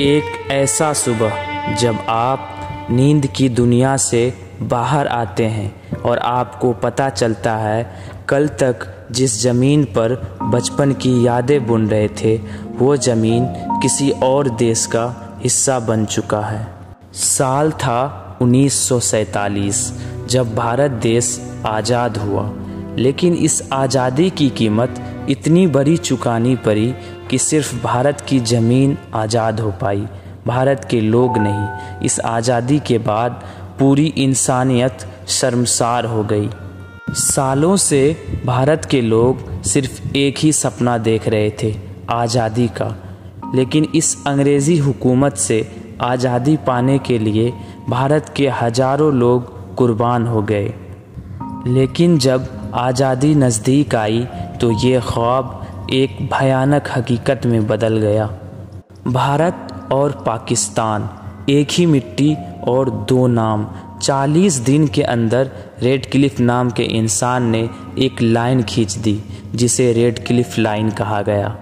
एक ऐसा सुबह जब आप नींद की दुनिया से बाहर आते हैं और आपको पता चलता है कल तक जिस ज़मीन पर बचपन की यादें बुन रहे थे वो ज़मीन किसी और देश का हिस्सा बन चुका है। साल था 1947 जब भारत देश आज़ाद हुआ, लेकिन इस आज़ादी की कीमत इतनी बड़ी चुकानी पड़ी कि सिर्फ भारत की ज़मीन आज़ाद हो पाई, भारत के लोग नहीं। इस आज़ादी के बाद पूरी इंसानियत शर्मसार हो गई। सालों से भारत के लोग सिर्फ एक ही सपना देख रहे थे, आज़ादी का। लेकिन इस अंग्रेज़ी हुकूमत से आज़ादी पाने के लिए भारत के हज़ारों लोग कुर्बान हो गए। लेकिन जब आज़ादी नज़दीक आई तो ये ख्वाब एक भयानक हकीकत में बदल गया। भारत और पाकिस्तान, एक ही मिट्टी और दो नाम। 40 दिन के अंदर रेड क्लिफ नाम के इंसान ने एक लाइन खींच दी जिसे रेड क्लिफ लाइन कहा गया।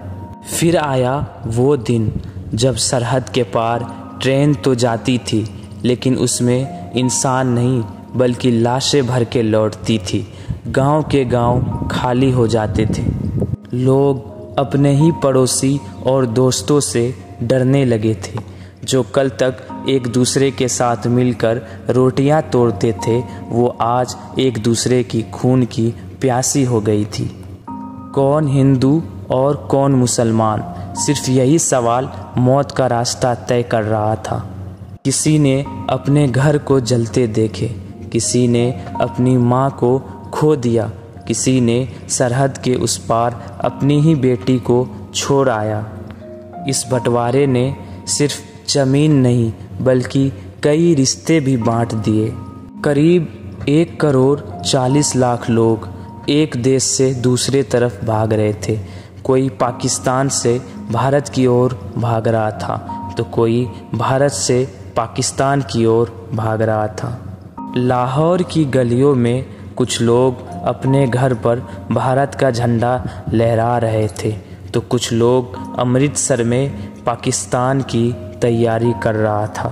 फिर आया वो दिन जब सरहद के पार ट्रेन तो जाती थी, लेकिन उसमें इंसान नहीं बल्कि लाशें भर के लौटती थी। गांव के गांव खाली हो जाते थे। लोग अपने ही पड़ोसी और दोस्तों से डरने लगे थे। जो कल तक एक दूसरे के साथ मिलकर रोटियां तोड़ते थे वो आज एक दूसरे की खून की प्यासी हो गई थी। कौन हिंदू और कौन मुसलमान, सिर्फ यही सवाल मौत का रास्ता तय कर रहा था। किसी ने अपने घर को जलते देखे, किसी ने अपनी माँ को खो दिया, किसी ने सरहद के उस पार अपनी ही बेटी को छोड़ आया। इस बंटवारे ने सिर्फ ज़मीन नहीं बल्कि कई रिश्ते भी बांट दिए। करीब 1,40,00,000 लोग एक देश से दूसरे तरफ भाग रहे थे। कोई पाकिस्तान से भारत की ओर भाग रहा था तो कोई भारत से पाकिस्तान की ओर भाग रहा था। लाहौर की गलियों में कुछ लोग अपने घर पर भारत का झंडा लहरा रहे थे तो कुछ लोग अमृतसर में पाकिस्तान की तैयारी कर रहा था।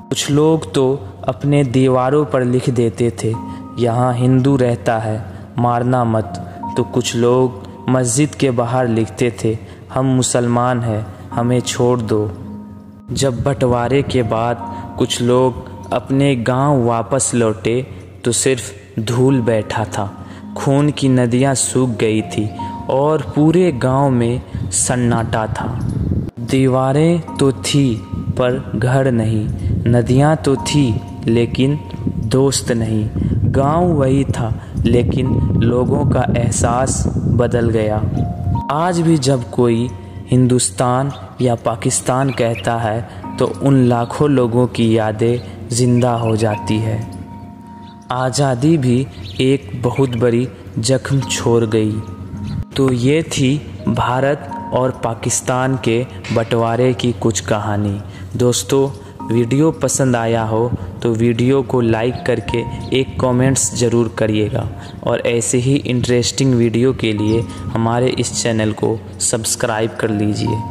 कुछ लोग तो अपने दीवारों पर लिख देते थे यहाँ हिंदू रहता है, मारना मत। तो कुछ लोग मस्जिद के बाहर लिखते थे हम मुसलमान हैं, हमें छोड़ दो। जब बंटवारे के बाद कुछ लोग अपने गांव वापस लौटे तो सिर्फ धूल बैठा था। खून की नदियां सूख गई थी और पूरे गांव में सन्नाटा था। दीवारें तो थी पर घर नहीं, नदियां तो थी लेकिन दोस्त नहीं। गांव वही था लेकिन लोगों का एहसास बदल गया। आज भी जब कोई हिंदुस्तान या पाकिस्तान कहता है तो उन लाखों लोगों की यादें जिंदा हो जाती है। आज़ादी भी एक बहुत बड़ी जख्म छोड़ गई। तो ये थी भारत और पाकिस्तान के बंटवारे की कुछ कहानी। दोस्तों, वीडियो पसंद आया हो तो वीडियो को लाइक करके एक कमेंट्स ज़रूर करिएगा और ऐसे ही इंटरेस्टिंग वीडियो के लिए हमारे इस चैनल को सब्सक्राइब कर लीजिए।